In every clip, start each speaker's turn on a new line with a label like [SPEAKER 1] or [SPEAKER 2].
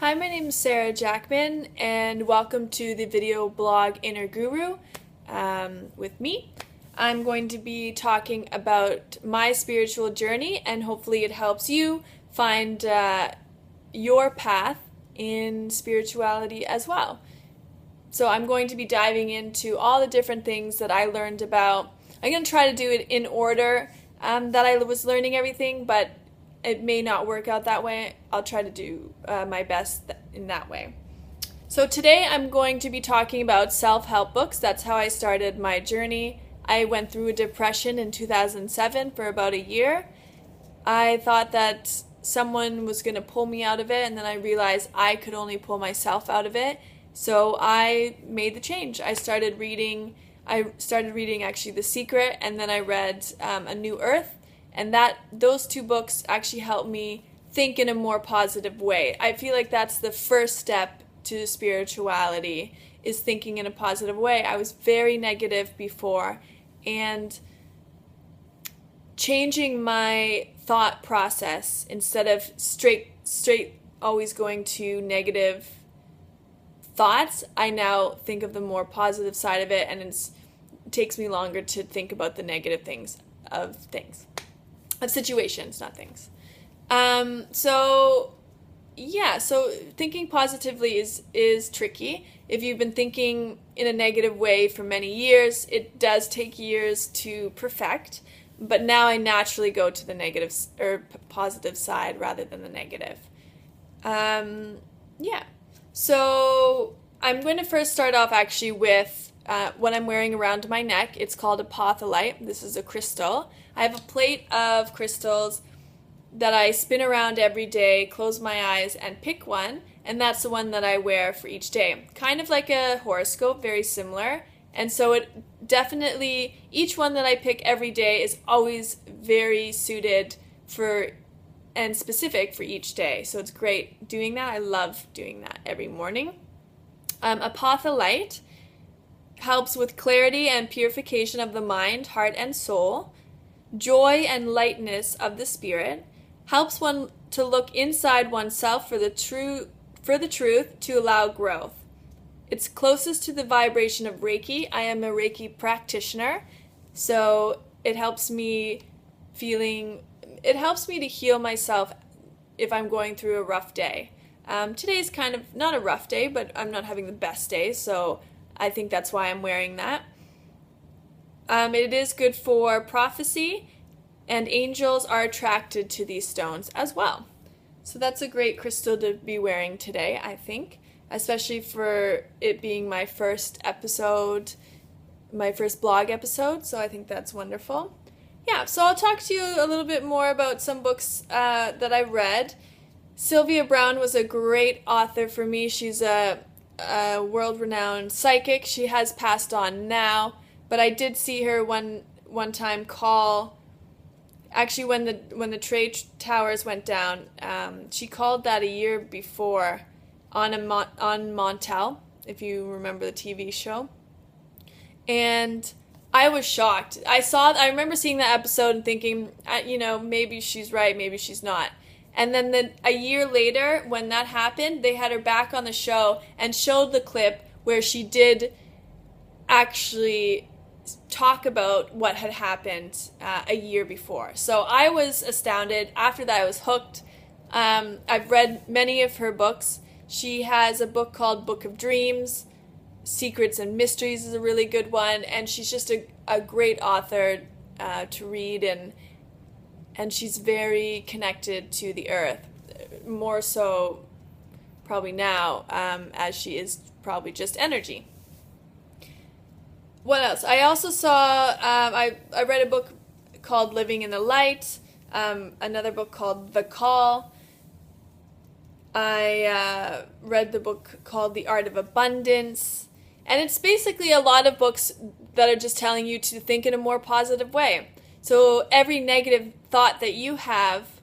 [SPEAKER 1] Hi, my name is Sarah Jackman, and welcome to the video blog Inner Guru with me. I'm going to be talking about my spiritual journey, and hopefully it helps you find your path in spirituality as well. So I'm going to be diving into all the different things that I learned about. I'm going to try to do it in order that I was learning everything, but it may not work out that way. I'll try to do my best in that way. So today I'm going to be talking about self-help books. That's how I started my journey. I went through a depression in 2007 for about a year. I thought that someone was going to pull me out of it, and then I realized I could only pull myself out of it. So I made the change. I started reading actually The Secret, and then I read A New Earth. And those two books actually helped me think in a more positive way. I feel like that's the first step to spirituality, is thinking in a positive way. I was very negative before, and changing my thought process, instead of straight always going to negative thoughts, I now think of the more positive side of it, and it takes me longer to think about the negative things of situations, not things. So thinking positively is tricky. If you've been thinking in a negative way for many years, it does take years to perfect. But now I naturally go to the negative or positive side rather than the negative. So I'm going to first start off actually with what I'm wearing around my neck. It's called apatholite. This is a crystal. I have a plate of crystals that I spin around every day, close my eyes, and pick one, and that's the one that I wear for each day. Kind of like a horoscope, very similar. And so it definitely, each one that I pick every day is always very suited for and specific for each day. So it's great doing that. I love doing that every morning. Apatholite helps with clarity and purification of the mind, heart, and soul. Joy and lightness of the spirit. Helps one to look inside oneself for the truth to allow growth. It's closest to the vibration of Reiki. I am a Reiki practitioner, so it helps me to heal myself if I'm going through a rough day. Today's kind of not a rough day, but I'm not having the best day, so I think that's why I'm wearing that. It is good for prophecy, and angels are attracted to these stones as well. So that's a great crystal to be wearing today, I think, especially for it being my first blog episode, so I think that's wonderful. Yeah, so I'll talk to you a little bit more about some books that I read. Sylvia Browne was a great author for me. She's a world-renowned psychic. She has passed on now, but I did see her one time when the trade towers went down. She called that a year before on Montel, if you remember the TV show. And I was shocked. I remember seeing that episode and thinking, maybe she's right, maybe she's not. And then a year later, when that happened, they had her back on the show and showed the clip where she did actually talk about what had happened a year before. So I was astounded. After that, I was hooked. I've read many of her books. She has a book called Book of Dreams. Secrets and Mysteries is a really good one. And she's just a great author to read, and she's very connected to the earth, more so probably now, as she is probably just energy. What else? I also saw, I read a book called Living in the Light, another book called The Call. I read the book called The Art of Abundance. And it's basically a lot of books that are just telling you to think in a more positive way. So every negative thought that you have,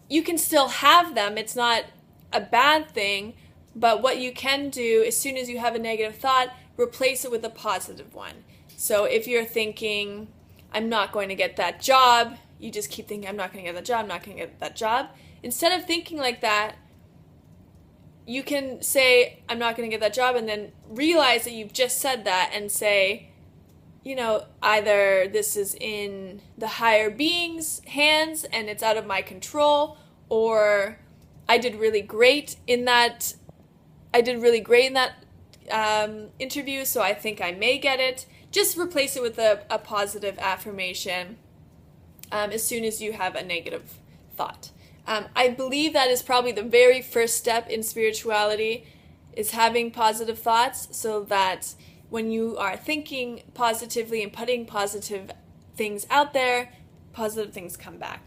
[SPEAKER 1] you can still have them. It's not a bad thing. But what you can do, as soon as you have a negative thought, replace it with a positive one. So if you're thinking, I'm not going to get that job, you just keep thinking, I'm not going to get that job, I'm not going to get that job. Instead of thinking like that, you can say, I'm not going to get that job, and then realize that you've just said that and say, you know, either this is in the higher being's hands and it's out of my control, or I did really great in that interview, so I think I may get it. Just replace it with a positive affirmation as soon as you have a negative thought. I believe that is probably the very first step in spirituality, is having positive thoughts, so that when you are thinking positively and putting positive things out there, positive things come back.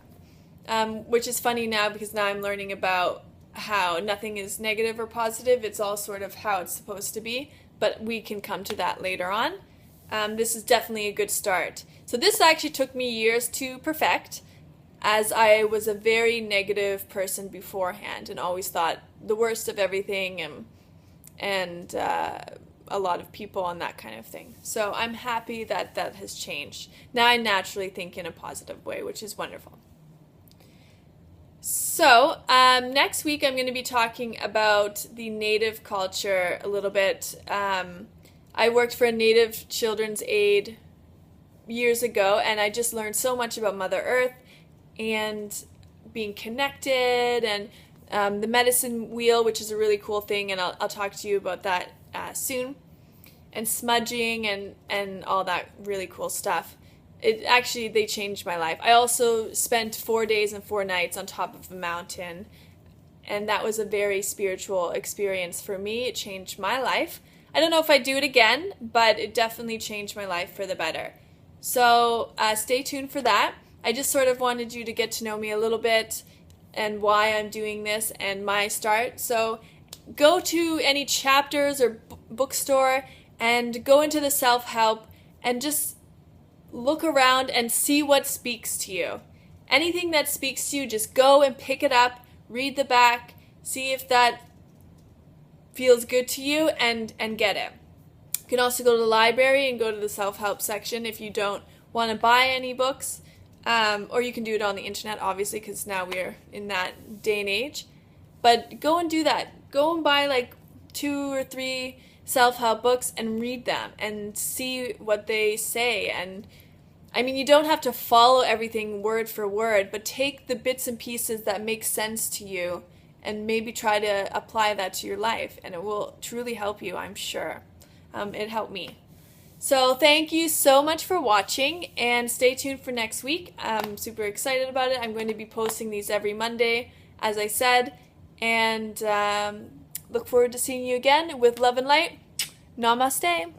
[SPEAKER 1] Which is funny now, because now I'm learning about how nothing is negative or positive. It's all sort of how it's supposed to be, but we can come to that later on. This is definitely a good start. So this actually took me years to perfect, as I was a very negative person beforehand and always thought the worst of everything and a lot of people and that kind of thing. So I'm happy that that has changed. Now I naturally think in a positive way, which is wonderful. So next week I'm going to be talking about the Native culture a little bit. I worked for a Native Children's Aid years ago, and I just learned so much about Mother Earth and being connected, and the medicine wheel, which is a really cool thing, and I'll talk to you about that soon, and smudging and all that really cool stuff. They changed my life. I also spent 4 days and 4 nights on top of a mountain, and that was a very spiritual experience for me. It changed my life. I don't know if I'd do it again, but it definitely changed my life for the better. So stay tuned for that. I just sort of wanted you to get to know me a little bit and why I'm doing this and my start. So go to any chapters or bookstore and go into the self-help and just look around and see what speaks to you. Anything that speaks to you, just go and pick it up, read the back, see if that feels good to you, and get it. You can also go to the library and go to the self-help section if you don't want to buy any books. Or you can do it on the internet, obviously, because now we're in that day and age. But go and do that. Go and buy like 2 or 3 self-help books and read them and see what they say. And I mean, you don't have to follow everything word for word, but take the bits and pieces that make sense to you and maybe try to apply that to your life, and it will truly help you, I'm sure. It helped me. So thank you so much for watching, and stay tuned for next week. I'm super excited about it. I'm going to be posting these every Monday, as I said, and look forward to seeing you again with love and light. Namaste.